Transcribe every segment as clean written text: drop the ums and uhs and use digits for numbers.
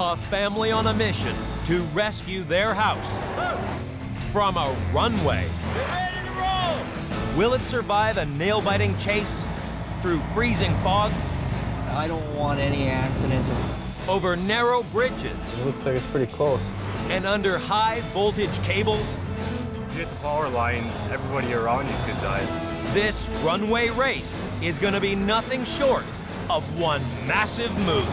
A family on a mission to rescue their house from a runway. Get ready to roll! Will it survive a nail-biting chase through freezing fog, I don't want any accidents. over narrow bridges, It looks like it's pretty close. and under high-voltage cables? You hit the power line, everybody around you could die. This runway race is going to be nothing short of one massive move.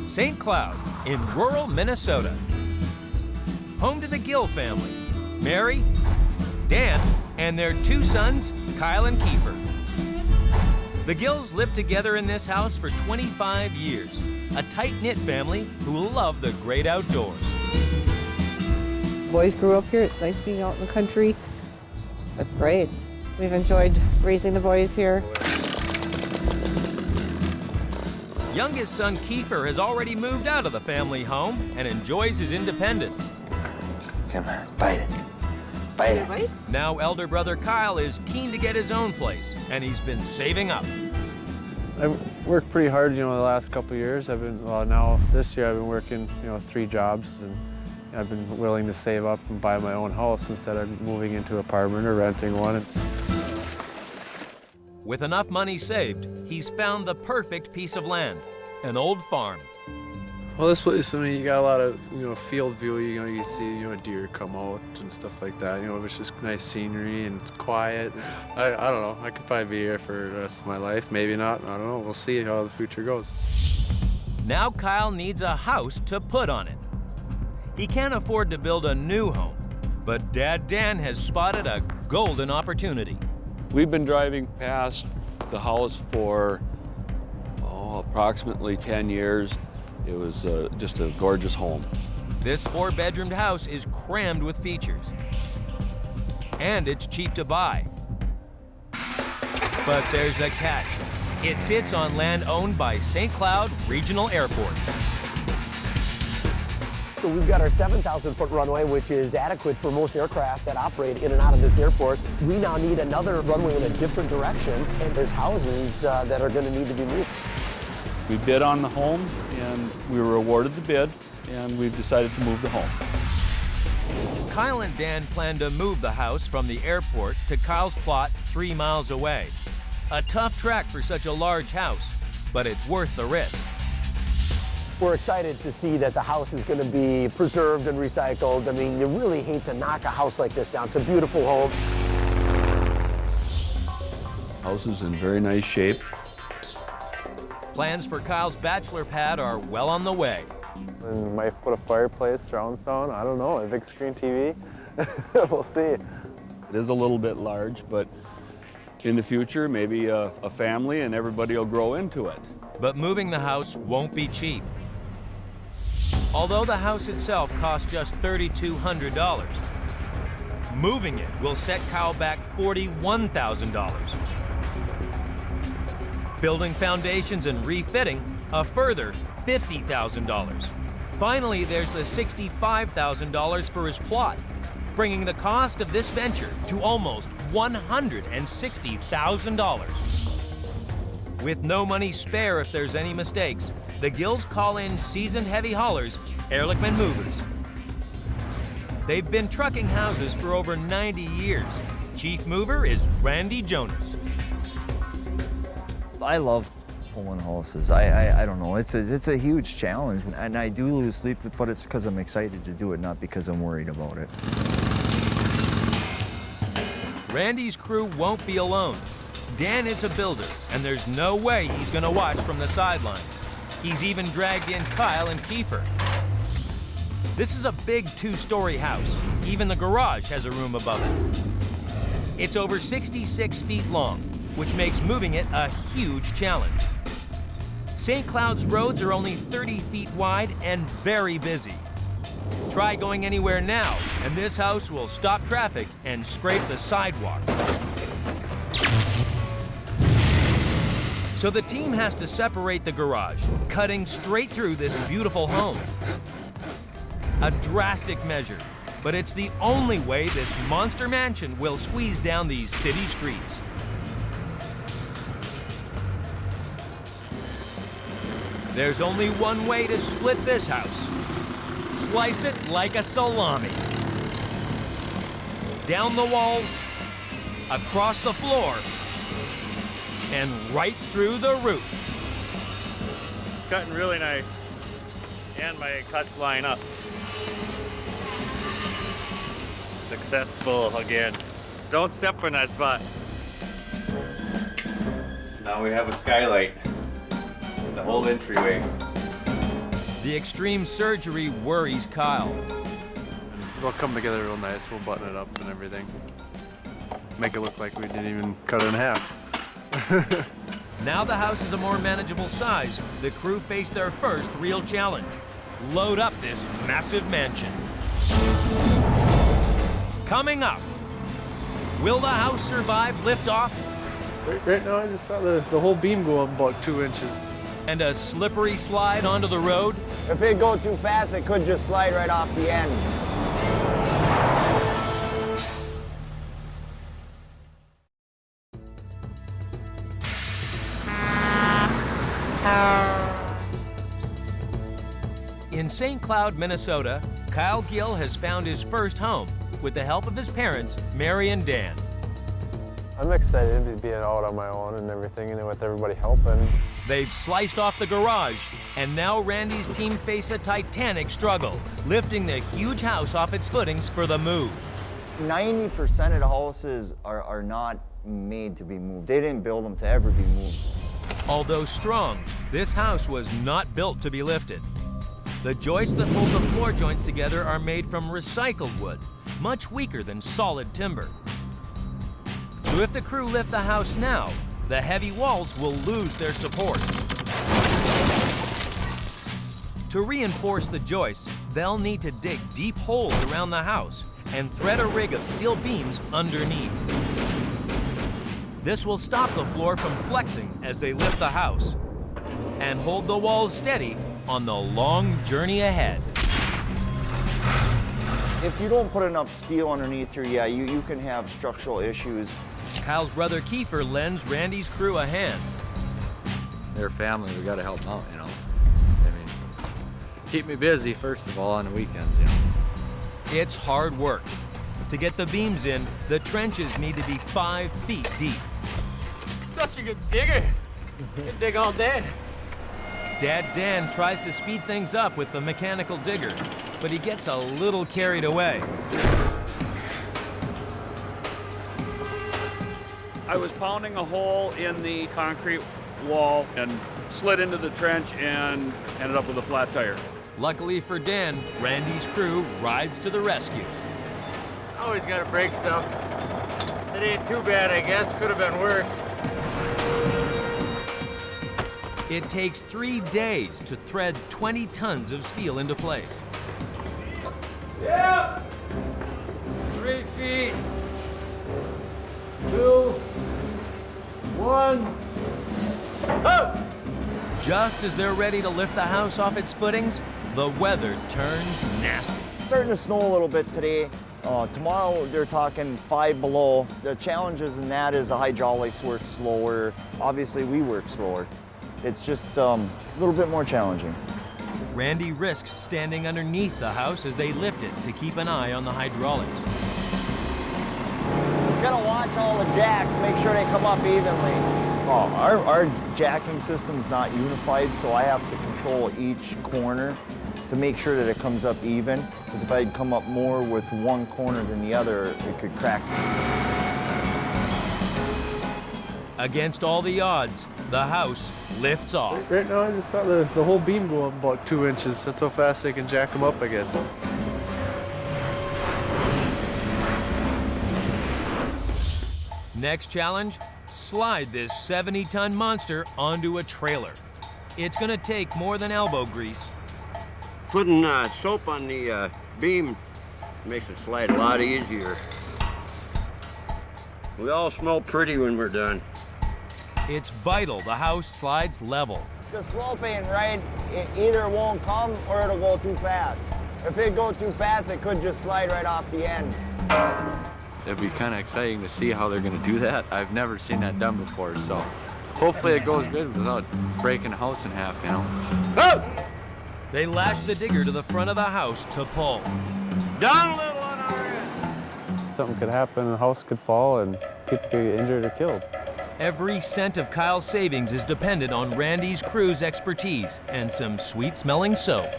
St. Cloud in rural Minnesota. Home to the Gill family, Mary, Dan, and their two sons, Kyle and Kiefer. The Gills lived together in this house for 25 years, a tight-knit family who love the great outdoors. Boys grew up here. It's nice being out in the country. That's great. We've enjoyed raising the boys here. Youngest son Kiefer has already moved out of the family home and enjoys his independence. Come on, bite it. Bite it. Right? Now elder brother Kyle is keen to get his own place, and he's been saving up. I've worked pretty hard, the last couple of years. Now this year I've been working, 3 jobs, and I've been willing to save up and buy my own house instead of moving into an apartment or renting one. With enough money saved, he's found the perfect piece of land, an old farm. Well, this place, you got a lot of, field view. You can see, deer come out and stuff like that. It's just nice scenery and it's quiet. I don't know. I could probably be here for the rest of my life. Maybe not. I don't know. We'll see how the future goes. Now Kyle needs a house to put on it. He can't afford to build a new home, but Dad Dan has spotted a golden opportunity. We've been driving past the house for approximately 10 years. It was just a gorgeous home. This 4-bedroomed house is crammed with features, and it's cheap to buy. But there's a catch. It sits on land owned by St. Cloud Regional Airport. So we've got our 7,000-foot runway, which is adequate for most aircraft that operate in and out of this airport. We now need another runway in a different direction, and there's houses that are going to need to be moved. We bid on the home, and we were awarded the bid, and we've decided to move the home. Kyle and Dan plan to move the house from the airport to Kyle's plot 3 miles away. A tough track for such a large house, but it's worth the risk. We're excited to see that the house is going to be preserved and recycled. I mean, you really hate to knock a house like this down. It's a beautiful home. House is in very nice shape. Plans for Kyle's bachelor pad are well on the way. And might put a fireplace, surround sound. I don't know, a big screen TV. We'll see. It is a little bit large, but in the future, maybe a family and everybody will grow into it. But moving the house won't be cheap. Although the house itself costs just $3,200, moving it will set Kyle back $41,000. Building foundations and refitting, a further $50,000. Finally, there's the $65,000 for his plot, bringing the cost of this venture to almost $160,000. With no money spare if there's any mistakes, the Gills call in seasoned heavy haulers, Ehrlichman Movers. They've been trucking houses for over 90 years. Chief mover is Randy Jonas. I love pulling houses. I don't know. It's a huge challenge, and I do lose sleep, but it's because I'm excited to do it, not because I'm worried about it. Randy's crew won't be alone. Dan is a builder, and there's no way he's going to watch from the sidelines. He's even dragged in Kyle and Kiefer. This is a big 2-story house. Even the garage has a room above it. It's over 66 feet long, which makes moving it a huge challenge. St. Cloud's roads are only 30 feet wide and very busy. Try going anywhere now, and this house will stop traffic and scrape the sidewalk. So the team has to separate the garage, cutting straight through this beautiful home. A drastic measure, but it's the only way this monster mansion will squeeze down these city streets. There's only one way to split this house. Slice it like a salami. Down the walls, across the floor, and right through the roof. Cutting really nice. And my cuts line up. Successful again. Don't step on that spot. So now we have a skylight. The whole entryway. The extreme surgery worries Kyle. It'll come together real nice. We'll button it up and everything. Make it look like we didn't even cut it in half. Now the house is a more manageable size. The crew face their first real challenge. Load up this massive mansion. Coming up, will the house survive liftoff? Right now I just saw the whole beam go up about 2 inches. And a slippery slide onto the road? If it goes too fast, it could just slide right off the end. In St. Cloud, Minnesota, Kyle Gill has found his first home with the help of his parents, Mary and Dan. I'm excited to be out on my own and everything, and with everybody helping. They've sliced off the garage, and now Randy's team face a titanic struggle, lifting the huge house off its footings for the move. 90% of the houses are not made to be moved. They didn't build them to ever be moved. Although strong, this house was not built to be lifted. The joists that hold the floor joints together are made from recycled wood, much weaker than solid timber. So if the crew lift the house now, the heavy walls will lose their support. To reinforce the joists, they'll need to dig deep holes around the house and thread a rig of steel beams underneath. This will stop the floor from flexing as they lift the house and hold the walls steady on the long journey ahead. If you don't put enough steel underneath here, yeah, you can have structural issues. Kyle's brother Kiefer lends Randy's crew a hand. They're family, we gotta help them out, you know. I mean, keep me busy, first of all, on the weekends, you know. It's hard work. To get the beams in, the trenches need to be 5 feet deep. Such a good digger. You can dig all day. Dad Dan tries to speed things up with the mechanical digger, but he gets a little carried away. I was pounding a hole in the concrete wall and slid into the trench and ended up with a flat tire. Luckily for Dan, Randy's crew rides to the rescue. Always gotta break stuff. It ain't too bad, I guess. Could have been worse. It takes 3 days to thread 20 tons of steel into place. Yeah! 3 feet. 2, 1. Up! Just as they're ready to lift the house off its footings, the weather turns nasty. It's starting to snow a little bit today. Tomorrow they're talking 5 below. The challenges in that is the hydraulics work slower. Obviously we work slower. It's just a little bit more challenging. Randy risks standing underneath the house as they lift it to keep an eye on the hydraulics. Just gotta watch all the jacks, make sure they come up evenly. Our jacking system's not unified, so I have to control each corner to make sure that it comes up even. Because if I'd come up more with one corner than the other, it could crack. Against all the odds, the house lifts off. Right now I just saw the whole beam go up about 2 inches. That's how fast they can jack them up, I guess. Next challenge, slide this 70-ton monster onto a trailer. It's gonna take more than elbow grease. Putting soap on the beam makes it slide a lot easier. We all smell pretty when we're done. It's vital the house slides level. The slope ain't right. It either won't come or it'll go too fast. If it goes too fast, it could just slide right off the end. It'd be kind of exciting to see how they're gonna do that. I've never seen that done before, so hopefully it goes good without breaking the house in half, you know. They lash the digger to the front of the house to pull. Down a little on our end. Something could happen, the house could fall, and people could get injured or killed. Every cent of Kyle's savings is dependent on Randy's crew's expertise and some sweet-smelling soap.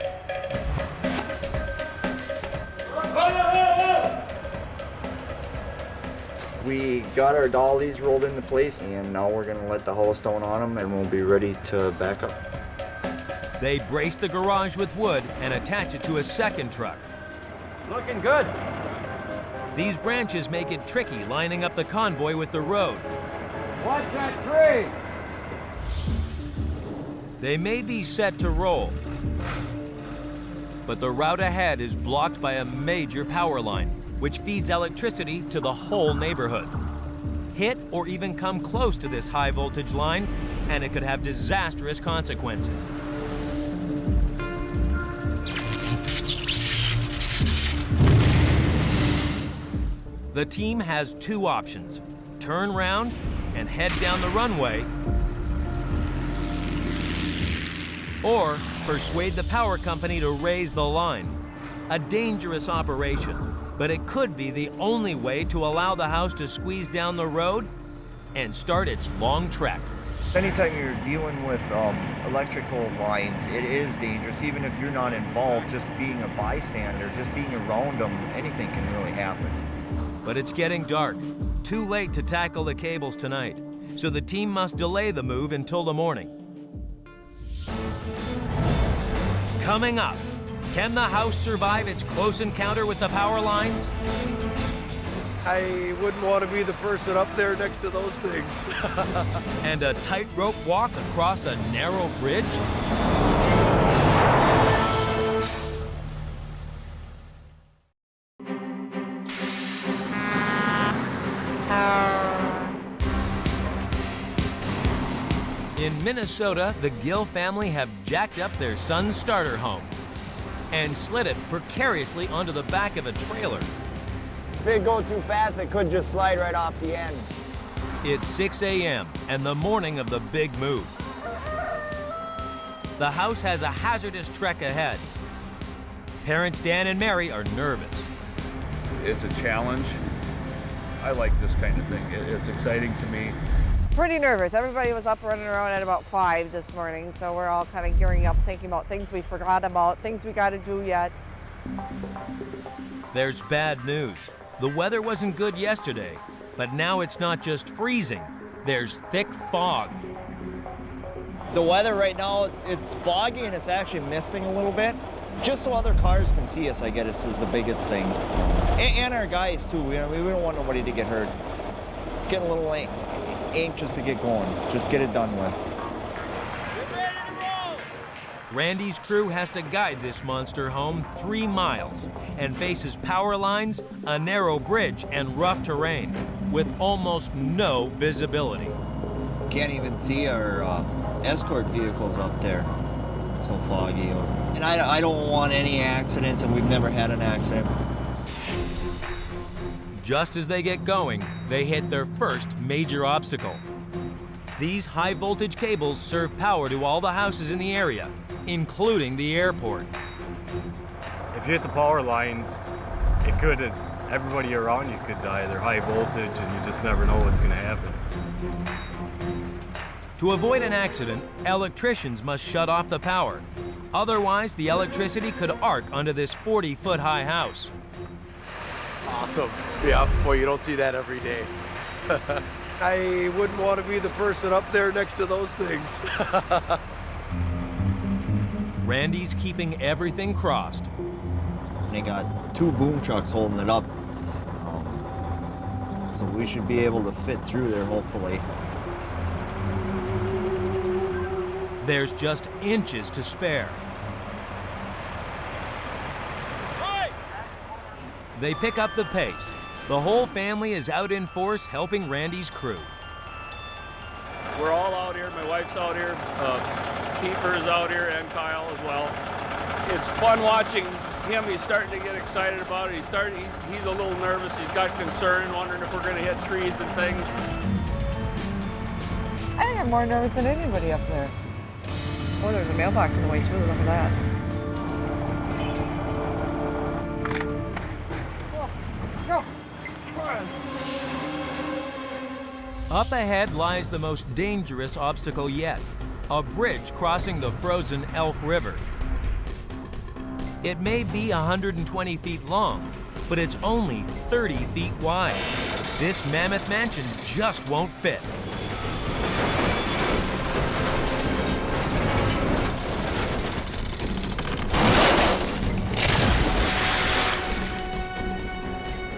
We got our dollies rolled into place, and now we're gonna let the house down on them, and we'll be ready to back up. They brace the garage with wood and attach it to a second truck. Looking good. These branches make it tricky lining up the convoy with the road. Watch that tree. They may be set to roll, but the route ahead is blocked by a major power line, which feeds electricity to the whole neighborhood. Hit or even come close to this high voltage line, and it could have disastrous consequences. The team has two options: turn round and head down the runway, or persuade the power company to raise the line. A dangerous operation, but it could be the only way to allow the house to squeeze down the road and start its long trek. Anytime you're dealing with electrical lines, it is dangerous. Even if you're not involved, just being a bystander, just being around them, anything can really happen. But it's getting dark. Too late to tackle the cables tonight, so the team must delay the move until the morning. Coming up, can the house survive its close encounter with the power lines? I wouldn't want to be the person up there next to those things. And a tightrope walk across a narrow bridge? In Minnesota, the Gill family have jacked up their son's starter home and slid it precariously onto the back of a trailer. If it goes too fast, it could just slide right off the end. It's 6 a.m. and the morning of the big move. The house has a hazardous trek ahead. Parents Dan and Mary are nervous. It's a challenge. I like this kind of thing. It's exciting to me. Pretty nervous. Everybody was up running around at about 5 this morning, so we're all kind of gearing up, thinking about things we forgot about, things we got to do yet. There's bad news. The weather wasn't good yesterday, but now it's not just freezing. There's thick fog. The weather right now, it's foggy and it's actually misting a little bit. Just so other cars can see us, I guess, is the biggest thing. And our guys too. We don't want nobody to get hurt. Getting a little anxious to get going. Just get it done with. Randy's crew has to guide this monster home 3 miles and faces power lines, a narrow bridge, and rough terrain with almost no visibility. Can't even see our escort vehicles up there. It's so foggy. And I don't want any accidents, and we've never had an accident. Just as they get going, they hit their first major obstacle. These high voltage cables serve power to all the houses in the area, including the airport. If you hit the power lines, it could, everybody around you could die. They're high voltage and you just never know what's gonna happen. To avoid an accident, electricians must shut off the power. Otherwise, the electricity could arc under this 40-foot high house. Awesome. Yeah, boy, you don't see that every day. I wouldn't want to be the person up there next to those things. Randy's keeping everything crossed. They got 2 boom trucks holding it up. So we should be able to fit through there, hopefully. There's just inches to spare. They pick up the pace. The whole family is out in force helping Randy's crew. We're all out here. My wife's out here. Kiefer is out here, and Kyle as well. It's fun watching him. He's starting to get excited about it. He's a little nervous. He's got concern, wondering if we're going to hit trees and things. I think I'm more nervous than anybody up there. Oh, there's a mailbox in the way too. Look at that. Let's go. Come on. Up ahead lies the most dangerous obstacle yet, a bridge crossing the frozen Elk River. It may be 120 feet long, but it's only 30 feet wide. This mammoth mansion just won't fit.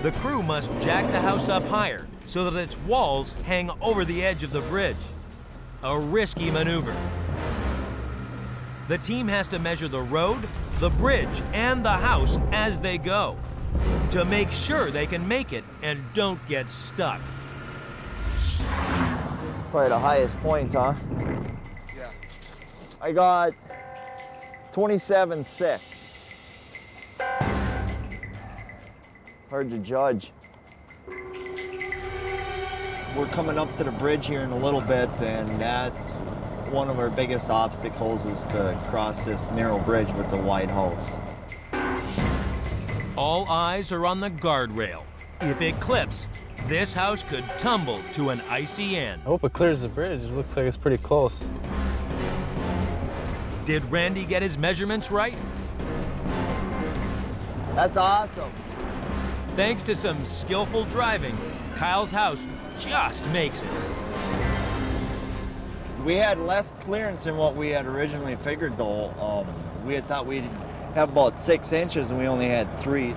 The crew must jack the house up higher so that its walls hang over the edge of the bridge. A risky maneuver. The team has to measure the road, the bridge, and the house as they go to make sure they can make it and don't get stuck. Probably the highest point, huh? Yeah. I got 27.6. Hard to judge. We're coming up to the bridge here in a little bit, and that's one of our biggest obstacles is to cross this narrow bridge with the wide house. All eyes are on the guardrail. If it clips, this house could tumble to an icy end. I hope it clears the bridge. It looks like it's pretty close. Did Randy get his measurements right? That's awesome. Thanks to some skillful driving, Kyle's house just makes it. We had less clearance than what we had originally figured, though. We had thought we'd have about 6 inches, and we only had 3.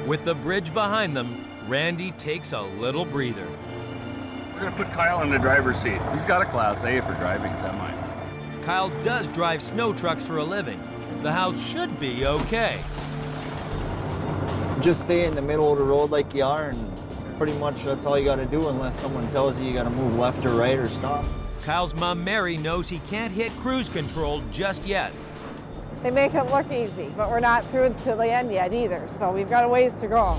With the bridge behind them, Randy takes a little breather. We're gonna put Kyle in the driver's seat. He's got a Class A for driving semi. Kyle does drive snow trucks for a living. The house should be okay. Just stay in the middle of the road like you are, and pretty much that's all you got to do unless someone tells you got to move left or right or stop. Kyle's mom, Mary, knows he can't hit cruise control just yet. They make it look easy, but we're not through to the end yet either, so we've got a ways to go.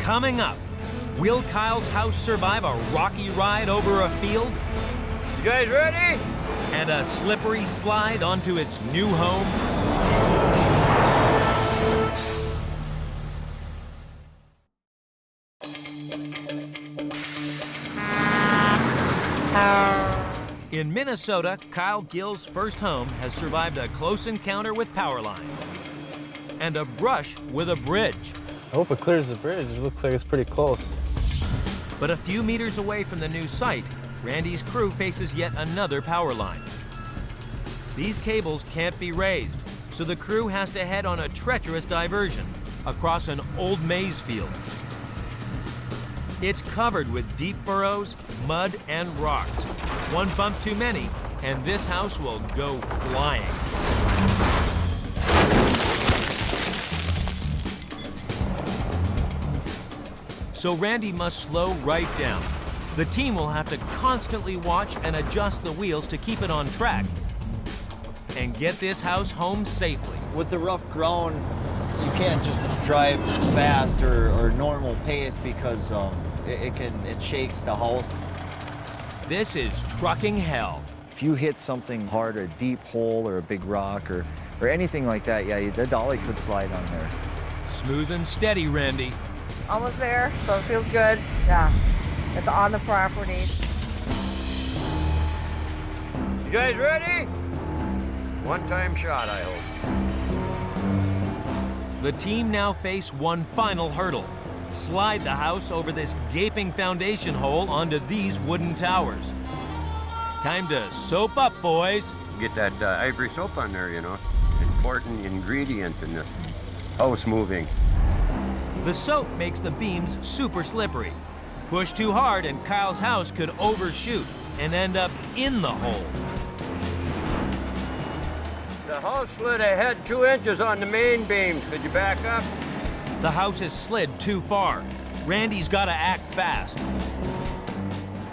Coming up, will Kyle's house survive a rocky ride over a field? You guys ready? And a slippery slide onto its new home? In Minnesota, Kyle Gill's first home has survived a close encounter with power line and a brush with a bridge. I hope it clears the bridge. It looks like it's pretty close. But a few meters away from the new site, Randy's crew faces yet another power line. These cables can't be raised, so the crew has to head on a treacherous diversion across an old maize field. It's covered with deep furrows, mud, and rocks. One bump too many, and this house will go flying. So Randy must slow right down. The team will have to constantly watch and adjust the wheels to keep it on track and get this house home safely. With the rough ground, you can't just drive fast or normal pace because it shakes the house. This is trucking hell. If you hit something hard, a deep hole or a big rock or anything like that, yeah, the dolly could slide on there. Smooth and steady, Randy. Almost there, so it feels good. Yeah, it's on the property. You guys ready? One-time shot, I hope. The team now face one final hurdle. Slide the house over this gaping foundation hole onto these wooden towers. Time to soap up, boys. Get that ivory soap on there, you know. Important ingredient in this house moving. The soap makes the beams super slippery. Push too hard and Kyle's house could overshoot and end up in the hole. The house slid ahead 2 inches on the main beams. Could you back up? The house has slid too far. Randy's got to act fast.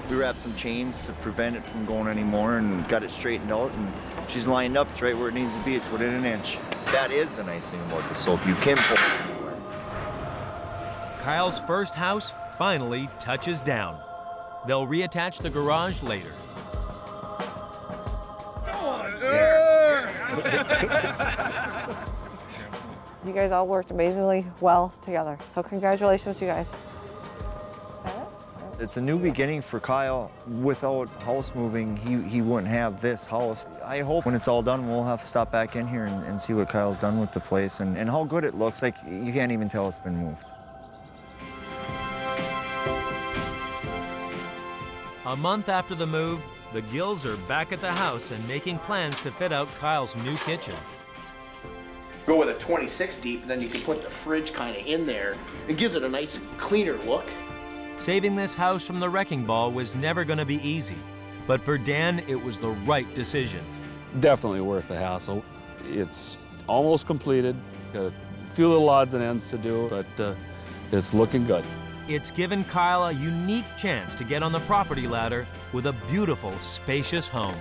We wrapped some chains to prevent it from going anymore and got it straightened out, and she's lined up. It's right where it needs to be. It's within an inch. That is the nice thing about the soap. You can pull it anywhere. Kyle's first house finally touches down. They'll reattach the garage later. You guys all worked amazingly well together. So congratulations, you guys. It's a new beginning for Kyle. Without house moving, he wouldn't have this house. I hope when it's all done, we'll have to stop back in here and see what Kyle's done with the place and how good it looks. Like, you can't even tell it's been moved. A month after the move, the Gills are back at the house and making plans to fit out Kyle's new kitchen. Go with a 26 deep, and then you can put the fridge kind of in there. It gives it a nice, cleaner look. Saving this house from the wrecking ball was never going to be easy, but for Dan, it was the right decision. Definitely worth the hassle. It's almost completed. Got a few little odds and ends to do, but it's looking good. It's given Kyle a unique chance to get on the property ladder with a beautiful, spacious home.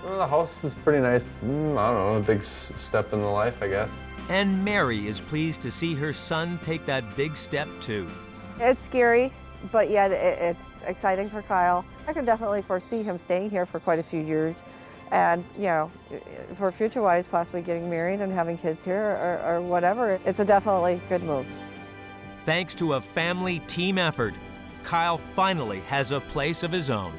Well, the house is pretty nice. I don't know, a big step in the life, I guess. And Mary is pleased to see her son take that big step too. It's scary, but yet it's exciting for Kyle. I can definitely foresee him staying here for quite a few years. And, you know, for future-wise, possibly getting married and having kids here or whatever, it's a definitely good move. Thanks to a family team effort, Kyle finally has a place of his own.